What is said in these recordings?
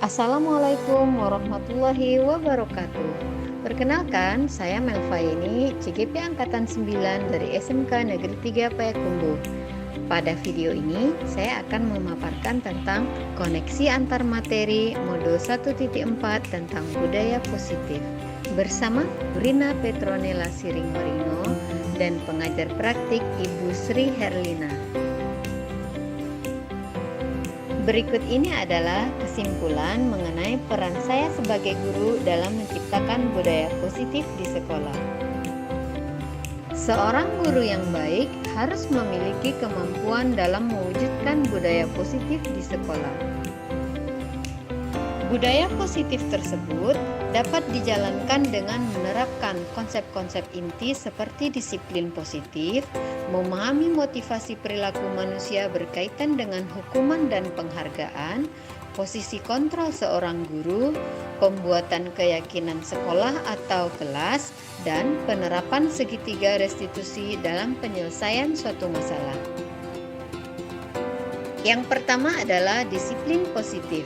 Assalamualaikum warahmatullahi wabarakatuh. Perkenalkan, saya Melvaini, CGP Angkatan 9 dari SMK Negeri 3 Payakumbuh. Pada video ini, saya akan memaparkan tentang koneksi antar materi modul 1.4 tentang budaya positif bersama Rina Petronella Siringorino dan pengajar praktik Ibu Sri Herlina. Berikut ini adalah kesimpulan mengenai peran saya sebagai guru dalam menciptakan budaya positif di sekolah. Seorang guru yang baik harus memiliki kemampuan dalam mewujudkan budaya positif di sekolah. Budaya positif tersebut dapat dijalankan dengan menerapkan konsep-konsep inti seperti disiplin positif, memahami motivasi perilaku manusia berkaitan dengan hukuman dan penghargaan, posisi kontrol seorang guru, pembuatan keyakinan sekolah atau kelas, dan penerapan segitiga restitusi dalam penyelesaian suatu masalah. Yang pertama adalah disiplin positif.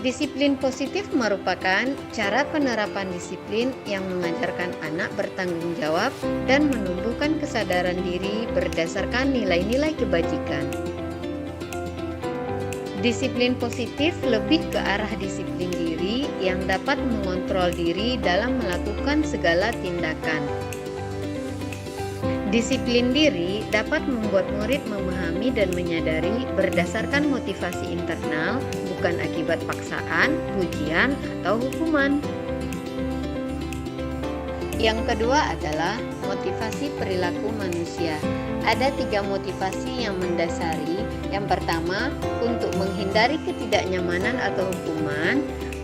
Disiplin positif merupakan cara penerapan disiplin yang mengajarkan anak bertanggung jawab dan menumbuhkan kesadaran diri berdasarkan nilai-nilai kebajikan. Disiplin positif lebih ke arah disiplin diri yang dapat mengontrol diri dalam melakukan segala tindakan. Disiplin diri dapat membuat murid memahami dan menyadari berdasarkan motivasi internal, bukan akibat paksaan, pujian, atau hukuman. Yang kedua adalah motivasi perilaku manusia. Ada 3 motivasi yang mendasari. Yang pertama, untuk menghindari ketidaknyamanan atau hukuman,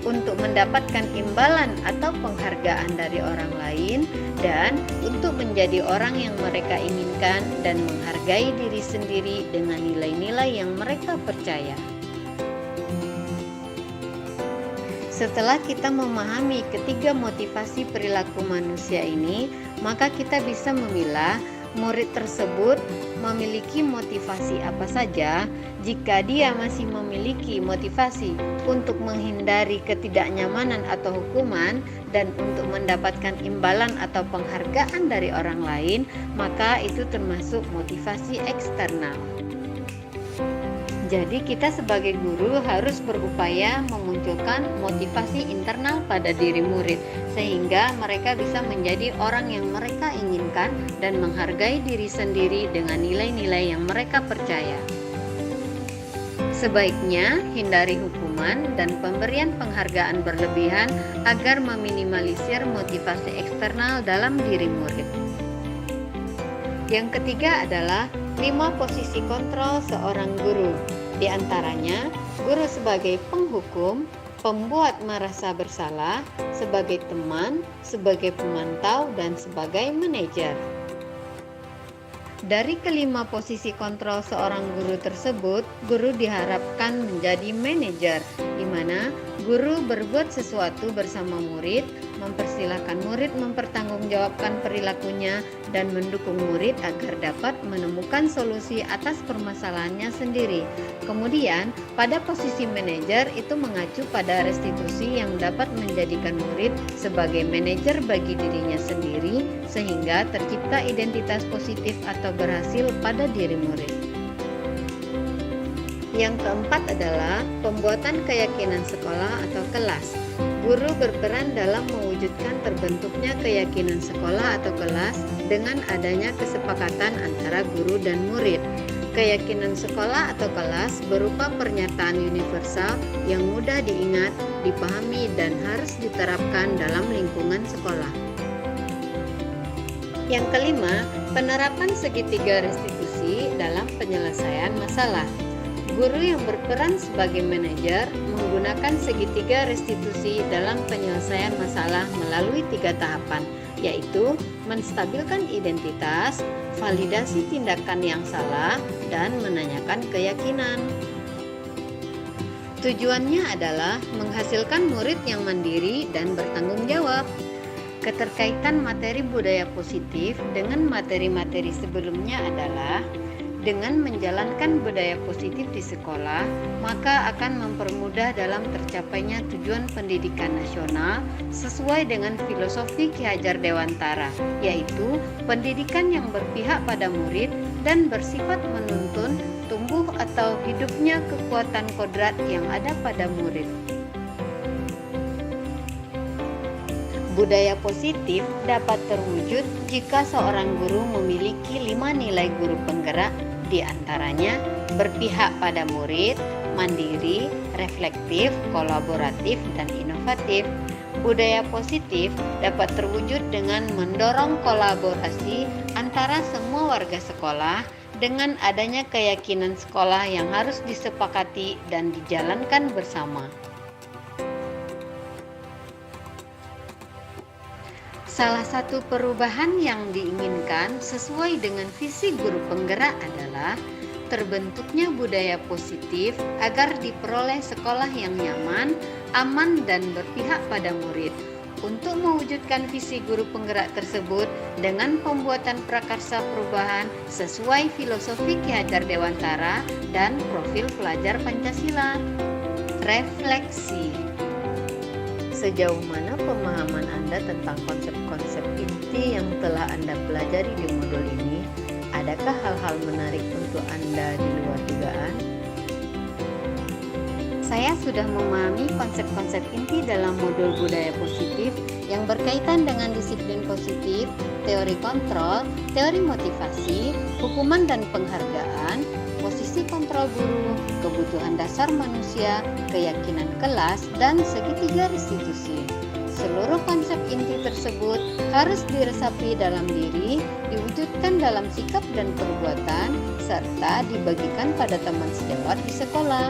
untuk mendapatkan imbalan atau penghargaan dari orang lain, dan untuk menjadi orang yang mereka inginkan dan menghargai diri sendiri dengan nilai-nilai yang mereka percaya. Setelah kita memahami ketiga motivasi perilaku manusia ini, maka kita bisa memilah murid tersebut memiliki motivasi apa saja. Jika dia masih memiliki motivasi untuk menghindari ketidaknyamanan atau hukuman dan untuk mendapatkan imbalan atau penghargaan dari orang lain, maka itu termasuk motivasi eksternal. Jadi kita sebagai guru harus berupaya memunculkan motivasi internal pada diri murid sehingga mereka bisa menjadi orang yang mereka inginkan dan menghargai diri sendiri dengan nilai-nilai yang mereka percaya. Sebaiknya hindari hukuman dan pemberian penghargaan berlebihan agar meminimalisir motivasi eksternal dalam diri murid. Yang ketiga adalah 5 posisi kontrol seorang guru. Di antaranya, guru sebagai penghukum, pembuat merasa bersalah, sebagai teman, sebagai pemantau, dan sebagai manajer. Dari kelima posisi kontrol seorang guru tersebut, guru diharapkan menjadi manajer, di mana guru berbuat sesuatu bersama murid, mempersilahkan murid mempertanggungjawabkan perilakunya, dan mendukung murid agar dapat menemukan solusi atas permasalahannya sendiri. Kemudian, pada posisi manajer itu mengacu pada restitusi yang dapat menjadikan murid sebagai manajer bagi dirinya sendiri, sehingga tercipta identitas positif atau berhasil pada diri murid. Yang keempat adalah pembuatan keyakinan sekolah atau kelas. Guru berperan dalam mewujudkan terbentuknya keyakinan sekolah atau kelas dengan adanya kesepakatan antara guru dan murid. Keyakinan sekolah atau kelas berupa pernyataan universal yang mudah diingat, dipahami, dan harus diterapkan dalam lingkungan sekolah. Yang kelima, penerapan segitiga restitusi dalam penyelesaian masalah. Guru yang berperan sebagai manajer menggunakan segitiga restitusi dalam penyelesaian masalah melalui 3 tahapan, yaitu menstabilkan identitas, validasi tindakan yang salah, dan menanyakan keyakinan. Tujuannya adalah menghasilkan murid yang mandiri dan bertanggung jawab. Keterkaitan materi budaya positif dengan materi-materi sebelumnya adalah Dengan menjalankan budaya positif di sekolah, maka akan mempermudah dalam tercapainya tujuan pendidikan nasional sesuai dengan filosofi Ki Hajar Dewantara, yaitu pendidikan yang berpihak pada murid dan bersifat menuntun tumbuh atau hidupnya kekuatan kodrat yang ada pada murid. Budaya positif dapat terwujud jika seorang guru memiliki 5 nilai guru penggerak, di antaranya berpihak pada murid, mandiri, reflektif, kolaboratif, dan inovatif. Budaya positif dapat terwujud dengan mendorong kolaborasi antara semua warga sekolah dengan adanya keyakinan sekolah yang harus disepakati dan dijalankan bersama. Salah satu perubahan yang diinginkan sesuai dengan visi guru penggerak adalah terbentuknya budaya positif agar diperoleh sekolah yang nyaman, aman, dan berpihak pada murid. Untuk mewujudkan visi guru penggerak tersebut dengan pembuatan prakarsa perubahan sesuai filosofi Ki Hajar Dewantara dan profil pelajar Pancasila. Refleksi. Sejauh mana pemahaman Anda tentang konsep-konsep inti yang telah Anda pelajari di modul ini? Adakah hal-hal menarik untuk Anda di luar dugaan? Saya sudah memahami konsep-konsep inti dalam modul budaya positif yang berkaitan dengan disiplin positif, teori kontrol, teori motivasi, hukuman dan penghargaan, posisi kontrol guru, kebutuhan dasar manusia, keyakinan kelas, dan segitiga restitusi. Seluruh konsep inti tersebut harus diresapi dalam diri, diwujudkan dalam sikap dan perbuatan, serta dibagikan pada teman sejawat di sekolah.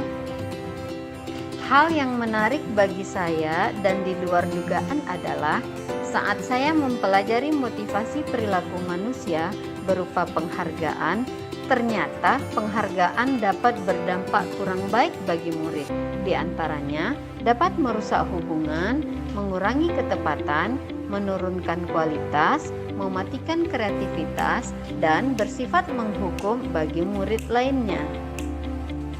Hal yang menarik bagi saya dan di luar dugaan adalah saat saya mempelajari motivasi perilaku manusia berupa penghargaan, ternyata penghargaan dapat berdampak kurang baik bagi murid. Di antaranya dapat merusak hubungan, mengurangi ketepatan, menurunkan kualitas, mematikan kreativitas, dan bersifat menghukum bagi murid lainnya.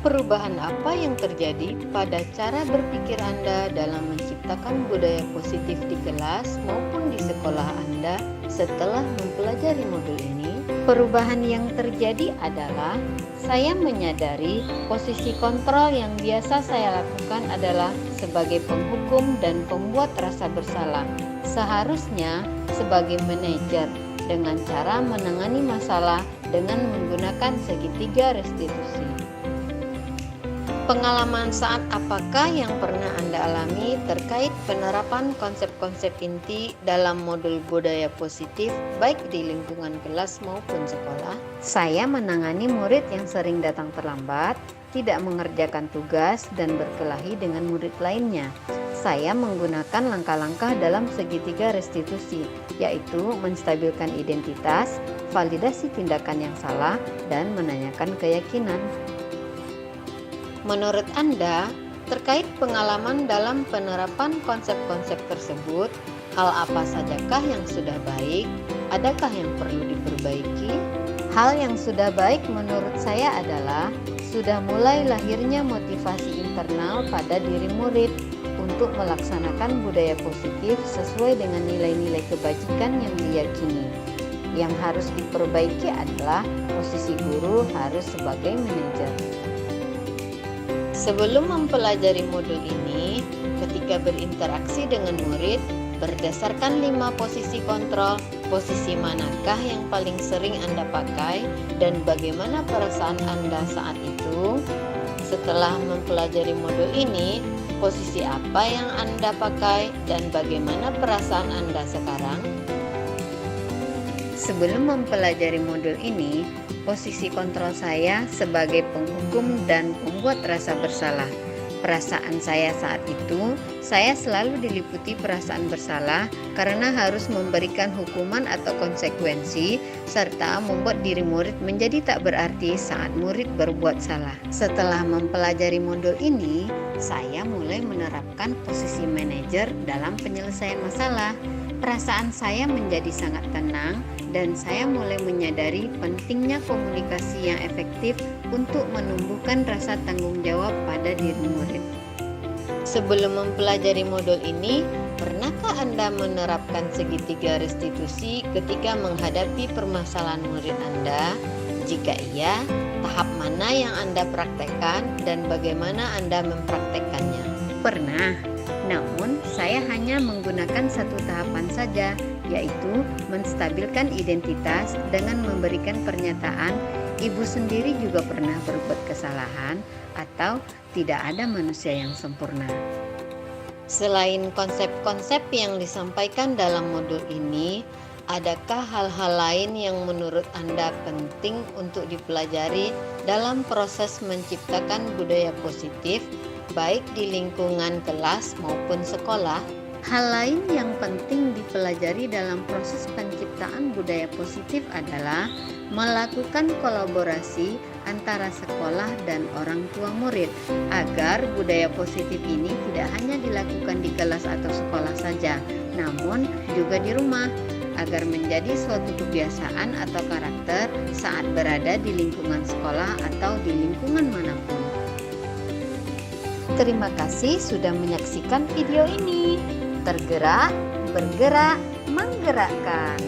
Perubahan apa yang terjadi pada cara berpikir Anda dalam menciptakan budaya positif di kelas maupun di sekolah Anda setelah mempelajari modul ini? Perubahan yang terjadi adalah saya menyadari posisi kontrol yang biasa saya lakukan adalah sebagai penghukum dan pembuat rasa bersalah. Seharusnya sebagai manajer dengan cara menangani masalah dengan menggunakan segitiga restitusi. Pengalaman saat apakah yang pernah Anda alami terkait penerapan konsep-konsep inti dalam modul budaya positif baik di lingkungan kelas maupun sekolah? Saya menangani murid yang sering datang terlambat, tidak mengerjakan tugas, dan berkelahi dengan murid lainnya. Saya menggunakan langkah-langkah dalam segitiga restitusi, yaitu menstabilkan identitas, validasi tindakan yang salah, dan menanyakan keyakinan. Menurut Anda, terkait pengalaman dalam penerapan konsep-konsep tersebut, hal apa sajakah yang sudah baik? Adakah yang perlu diperbaiki? Hal yang sudah baik menurut saya adalah sudah mulai lahirnya motivasi internal pada diri murid untuk melaksanakan budaya positif sesuai dengan nilai-nilai kebajikan yang diyakini. Yang harus diperbaiki adalah posisi guru harus sebagai manajer. Sebelum mempelajari modul ini, ketika berinteraksi dengan murid, berdasarkan 5 posisi kontrol, posisi manakah yang paling sering Anda pakai dan bagaimana perasaan Anda saat itu? Setelah mempelajari modul ini, posisi apa yang Anda pakai dan bagaimana perasaan Anda sekarang? Sebelum mempelajari modul ini, posisi kontrol saya sebagai penghukum dan pembuat rasa bersalah. Perasaan saya saat itu, saya selalu diliputi perasaan bersalah karena harus memberikan hukuman atau konsekuensi serta membuat diri murid menjadi tak berarti saat murid berbuat salah. Setelah mempelajari modul ini, saya mulai menerapkan posisi manajer dalam penyelesaian masalah. Perasaan saya menjadi sangat tenang dan saya mulai menyadari pentingnya komunikasi yang efektif untuk menumbuhkan rasa tanggung jawab pada diri murid. Sebelum mempelajari modul ini, pernahkah Anda menerapkan segitiga restitusi ketika menghadapi permasalahan murid Anda? Jika iya, tahap mana yang Anda praktekkan dan bagaimana Anda mempraktekkannya? Pernah, namun saya hanya menggunakan satu tahapan saja, yaitu menstabilkan identitas dengan memberikan pernyataan ibu sendiri juga pernah berbuat kesalahan atau tidak ada manusia yang sempurna. Selain konsep-konsep yang disampaikan dalam modul ini, adakah hal-hal lain yang menurut Anda penting untuk dipelajari dalam proses menciptakan budaya positif, baik di lingkungan kelas maupun sekolah? Hal lain yang penting dipelajari dalam proses penciptaan budaya positif adalah melakukan kolaborasi antara sekolah dan orang tua murid agar budaya positif ini tidak hanya dilakukan di kelas atau sekolah saja, namun juga di rumah, agar menjadi suatu kebiasaan atau karakter saat berada di lingkungan sekolah atau di lingkungan manapun. Terima kasih sudah menyaksikan video ini. Tergerak, bergerak, menggerakkan.